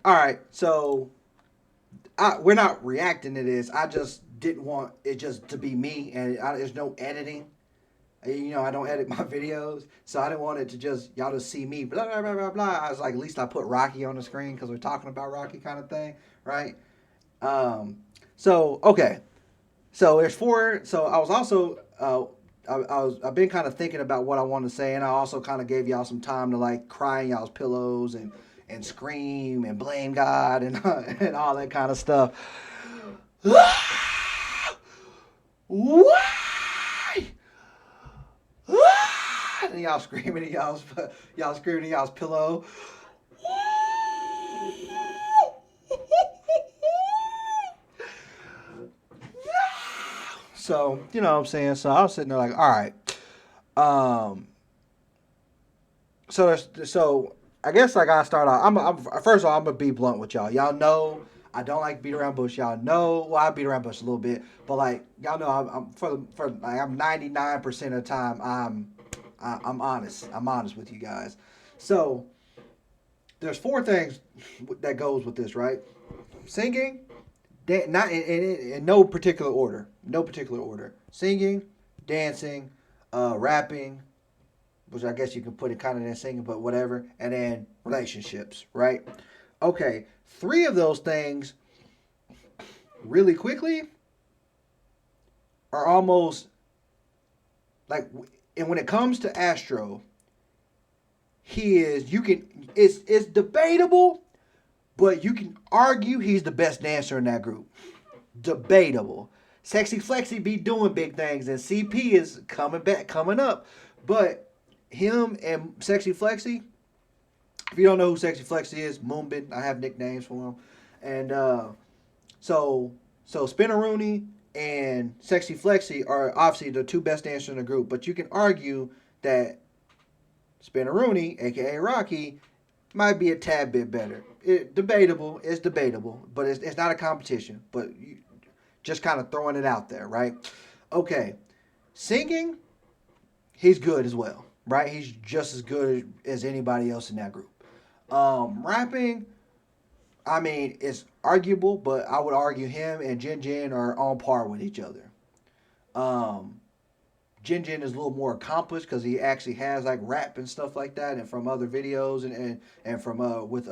All right, so we're not reacting to this. I just didn't want it just to be me, and there's no editing. You know, I don't edit my videos, so I didn't want it to just y'all to see me blah blah blah blah blah. I was like, at least I put Rocky on the screen because we're talking about Rocky kind of thing, right? Um, so okay, so there's four. So I was also I've been kind of thinking about what I want to say, and I also kind of gave y'all some time to like cry in y'all's pillows and scream and blame God and and all that kind of stuff. Why? And y'all screaming in y'all screaming in y'all's pillow. So you know what I'm saying. So I was sitting there like, all right. Um. So I guess I gotta start off. First of all, I'm gonna be blunt with y'all. Y'all know I don't like beat around bush. Y'all know. Well, I beat around bush a little bit, but like y'all know, I'm for like I'm 99% of the time I'm honest. I'm honest with you guys. So there's four things that goes with this, right? Singing, not in no particular order. No particular order. Singing, dancing, rapping, which I guess you can put it kind of in singing, but whatever. And then relationships, right? Okay, three of those things really quickly are almost like, and when it comes to Astro, he is you can it's debatable, but you can argue he's the best dancer in that group. Debatable. Sexy Flexy be doing big things, and CP is coming back, coming up, but him and Sexy Flexy, if you don't know who Sexy Flexy is, Moonbin. I have nicknames for him. And so so Spinneroonie and Sexy Flexy are obviously the two best dancers in the group. But you can argue that Spinneroonie, aka Rocky, might be a tad bit better. Debatable. It's debatable, but it's not a competition. But just kind of throwing it out there, right? Okay, singing, he's good as well, right? He's just as good as anybody else in that group. Rapping, I mean, it's arguable, but I would argue him and Jin Jin are on par with each other. Um, Jin Jin is a little more accomplished because he actually has like rap and stuff like that, and from other videos and from with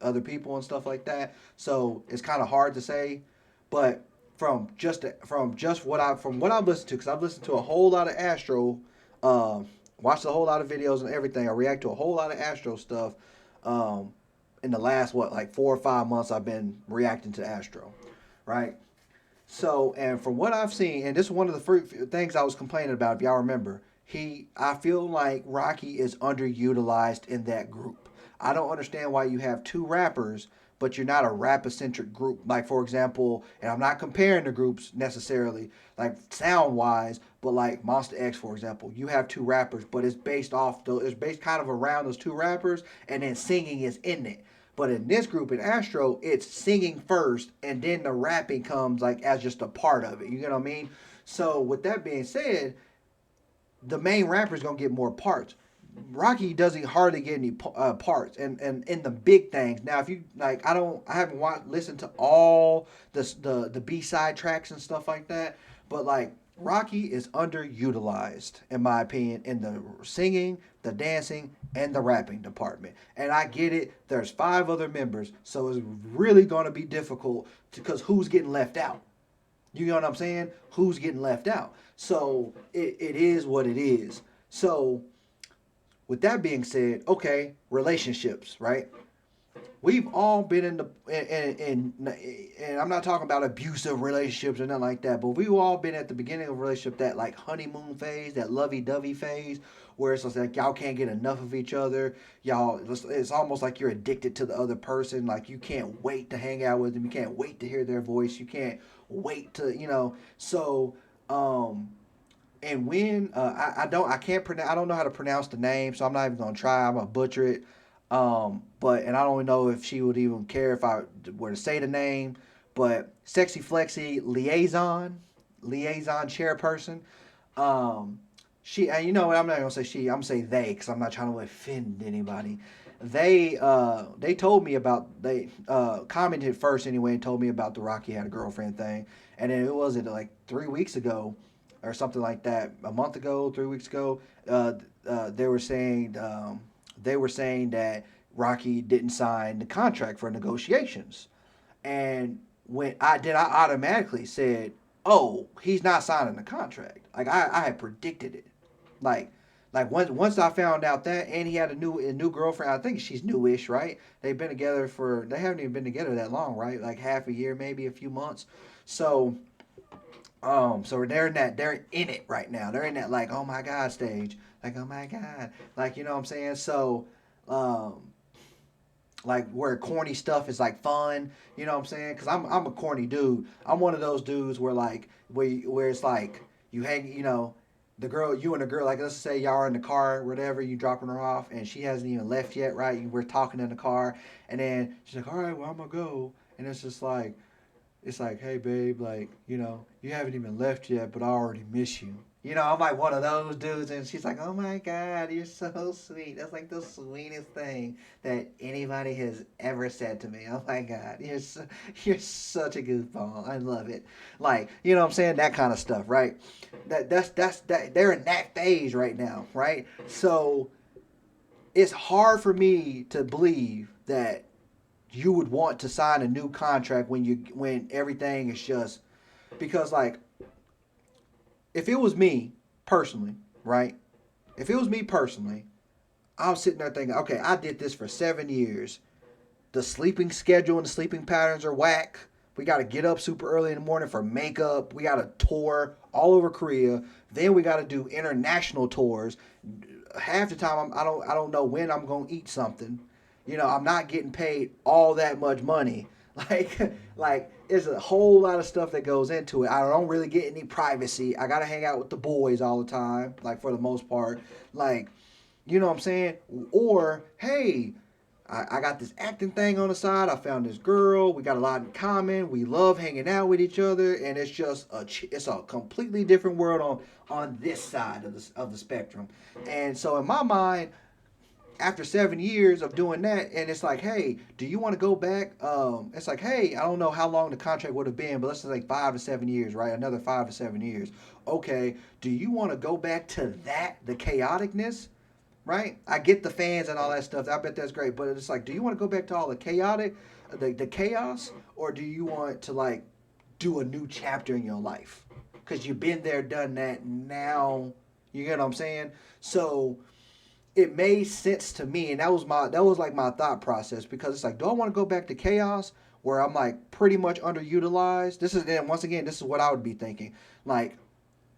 other people and stuff like that. So it's kind of hard to say, but from what I've listened to, because I've listened to a whole lot of Astro, uh, watched a whole lot of videos and everything. I react to a whole lot of Astro stuff. Um, in the last like 4 or 5 months, I've been reacting to Astro, right? So, and from what I've seen, and this is one of the things I was complaining about, if y'all remember, I feel like Rocky is underutilized in that group. I don't understand why you have two rappers, but you're not a rap-centric group. Like, for example, and I'm not comparing the groups necessarily, like sound-wise, but like Monster X, for example, you have two rappers, but it's based kind of around those two rappers, and then singing is in it. But in this group in Astro, it's singing first, and then the rapping comes like as just a part of it. You know what I mean? So with that being said, the main rapper is gonna get more parts. Rocky doesn't hardly get any parts, and in the big things. Now, if you like, I haven't listened to all the B side tracks and stuff like that, but like Rocky is underutilized in my opinion in the singing, the dancing, and the rapping department. And I get it. There's five other members, so it's really going to be difficult because who's getting left out? You know what I'm saying? Who's getting left out? So it is what it is. So with that being said, okay, relationships, right? We've all been in the and I'm not talking about abusive relationships or nothing like that, but we've all been at the beginning of a relationship, that like honeymoon phase, that lovey-dovey phase, where it's just like y'all can't get enough of each other. Y'all, it's almost like you're addicted to the other person. Like you can't wait to hang out with them. You can't wait to hear their voice. You can't wait to, So, and when I can't pronounce, I don't know how to pronounce the name, so I'm not even gonna try. I'm gonna butcher it. But and I don't know if she would even care if I were to say the name. But Sexy Flexy liaison chairperson. She, and you know what? I'm not gonna say she. I'm gonna say they because I'm not trying to offend anybody. they told me about they commented first anyway and told me about the Rocky had a girlfriend thing, and then it was it like 3 weeks ago or something like that, a month ago, 3 weeks ago. Uh, they were saying that Rocky didn't sign the contract for negotiations, and when I did, I automatically said, "Oh, he's not signing the contract." Like I had predicted it, like once I found out that, and he had a new girlfriend. I think she's newish, right? They haven't even been together that long, right? Like half a year, maybe a few months. So so they're in it right now. They're in that like oh my god stage, like oh my god, like you know what I'm saying. So um like where corny stuff is like fun, you know what I'm saying? Because I'm a corny dude. I'm one of those dudes where like where it's like you hang, the girl, you and the girl, like let's say y'all are in the car, or whatever, you dropping her off, and she hasn't even left yet, right? We're talking in the car, and then she's like, all right, well I'm gonna go, and it's like, hey babe, like, you haven't even left yet, but I already miss you. I'm like one of those dudes, and she's like, oh my God, you're so sweet. That's like the sweetest thing that anybody has ever said to me. Oh my God, you're such a goofball. I love it. Like, you know what I'm saying? That kind of stuff, right? That they're in that phase right now, right? So it's hard for me to believe that you would want to sign a new contract when everything is just because like if it was me personally, right? If it was me personally, I'm sitting there thinking, okay, I did this for 7 years. The sleeping schedule and the sleeping patterns are whack. We got to get up super early in the morning for makeup. We got to tour all over Korea. Then we got to do international tours. Half the time, I don't know when I'm gonna eat something. I'm not getting paid all that much money. Like, there's a whole lot of stuff that goes into it. I don't really get any privacy. I gotta hang out with the boys all the time, like for the most part. Like, you know what I'm saying? Or, hey, I got this acting thing on the side. I found this girl. We got a lot in common. We love hanging out with each other, and it's a completely different world on this side of the spectrum. And so in my mind, after 7 years of doing that, and it's like, hey, do you want to go back? It's like, hey, I don't know how long the contract would have been, but let's say like 5 to 7 years, right? Another 5 to 7 years. Okay, do you want to go back to that, the chaoticness? Right? I get the fans and all that stuff. I bet that's great. But it's like, do you want to go back to all the the chaos, or do you want to like do a new chapter in your life? Because you've been there, done that. Now, you get what I'm saying? So it made sense to me, and that was like my thought process because it's like, do I want to go back to chaos where I'm like pretty much underutilized? This is then once again, this is what I would be thinking. Like,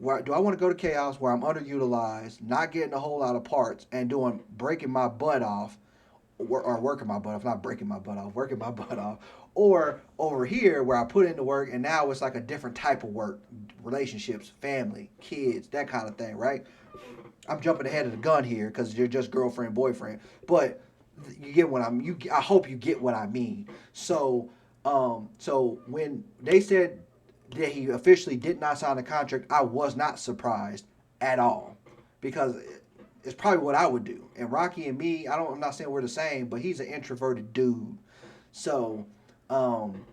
do I want to go to chaos where I'm underutilized, not getting a whole lot of parts, and breaking my butt off, or working my butt off, not breaking my butt off, working my butt off, or over here where I put in the work and now it's like a different type of work, relationships, family, kids, that kind of thing, right? I'm jumping ahead of the gun here because you're just girlfriend, boyfriend, but you get what I hope you get what I mean. So when they said that he officially did not sign the contract, I was not surprised at all because it's probably what I would do. And Rocky and me, I'm not saying we're the same, but he's an introverted dude. So, um,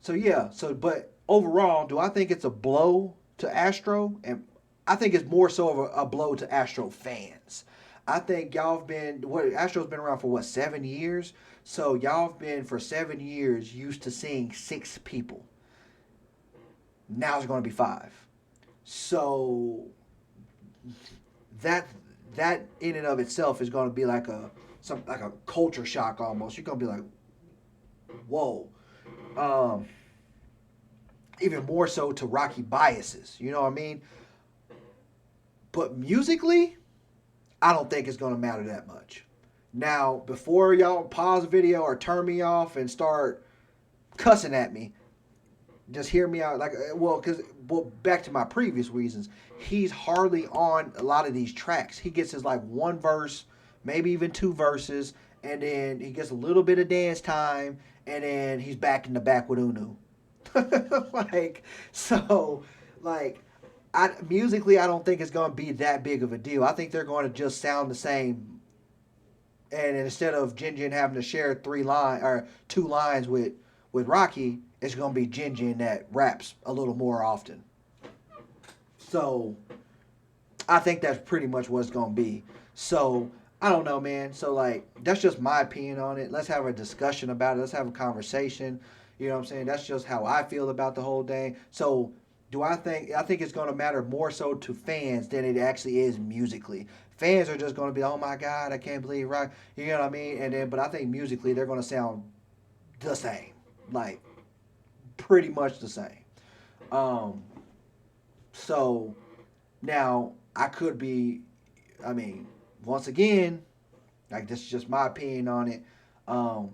so yeah. But overall, do I think it's a blow to Astro? And I think it's more so of a blow to Astro fans. I think Astro's been around for 7 years. So y'all have been for 7 years used to seeing 6 people. Now it's going to be 5. So that in and of itself is going to be like a culture shock almost. You're going to be like, whoa. Even more so to Rocky biases. You know what I mean? But musically, I don't think it's going to matter that much. Now, before y'all pause the video or turn me off and start cussing at me, just hear me out. Back to my previous reasons, he's hardly on a lot of these tracks. He gets his like one verse, maybe even 2 verses, and then he gets a little bit of dance time, and then he's back in the back with Unu. So, musically, I don't think it's going to be that big of a deal. I think they're going to just sound the same and instead of Jin Jin having to share 2 lines with Rocky, it's gonna be Jin Jin that raps a little more often. So I think that's pretty much what it's gonna be. So I don't know, man. So like that's just my opinion on it. Let's have a discussion about it. Let's have a conversation. You know what I'm saying? That's just how I feel about the whole thing. So do I think it's gonna matter more so to fans than it actually is musically. Fans are just gonna be, oh my God, I can't believe rock. You know what I mean? And then, but I think musically they're gonna sound the same, like pretty much the same. Um, so now I could be, I mean, once again, like this is just my opinion on it. Um,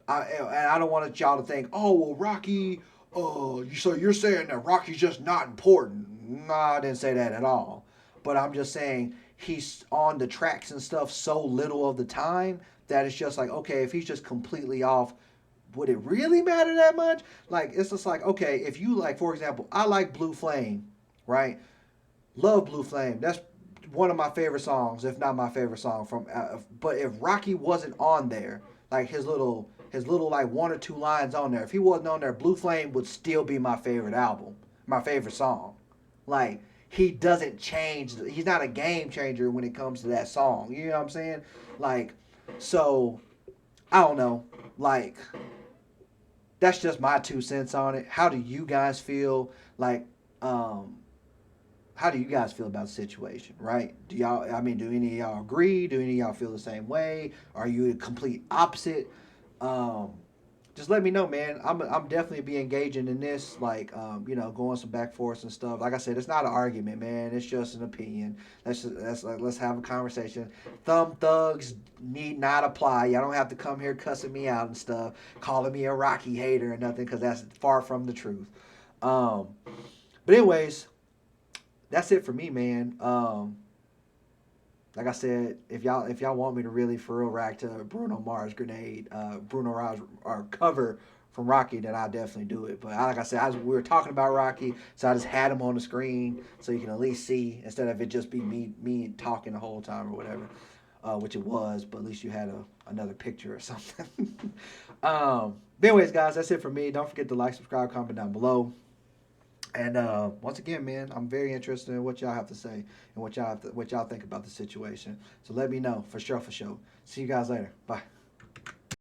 and I don't want y'all to think, oh well, Rocky. So you're saying that Rocky's just not important? No, I didn't say that at all. But I'm just saying he's on the tracks and stuff so little of the time that it's just like, okay, if he's just completely off, would it really matter that much? Like it's just like, okay, if you like, for example, I like Blue Flame, right? Love Blue Flame. That's one of my favorite songs, if not my favorite song from. But if Rocky wasn't on there, like his little like 1 or 2 lines on there, if he wasn't on there, Blue Flame would still be my favorite album, my favorite song. Like he doesn't change. He's not a game changer when it comes to that song. You know what I'm saying? Like, so I don't know. Like that's just my 2 cents on it. How do you guys feel? Like, um, how do you guys feel about the situation, right? Do y'all, I mean, do any of y'all agree? Do any of y'all feel the same way? Are you the complete opposite? Um, just let me know, man. I'm definitely be engaging in this, like, going some back forths and stuff. Like I said, it's not an argument, man. It's just an opinion. Let's have a conversation. Thumb thugs need not apply. Y'all don't have to come here cussing me out and stuff, calling me a Rocky hater or nothing, because that's far from the truth. Um, but anyways, that's it for me, man. Like I said, if y'all want me to really for real react to Bruno Mars Grenade, Bruno Mars or cover from Rocky, then I'll definitely do it. But like I said, we were talking about Rocky, so I just had him on the screen so you can at least see instead of it just be me talking the whole time or whatever, which it was. But at least you had another picture or something. But anyways, guys, that's it for me. Don't forget to like, subscribe, comment down below. And once again, man, I'm very interested in what y'all have to say and what y'all think about the situation. So let me know for sure, for sure. See you guys later. Bye.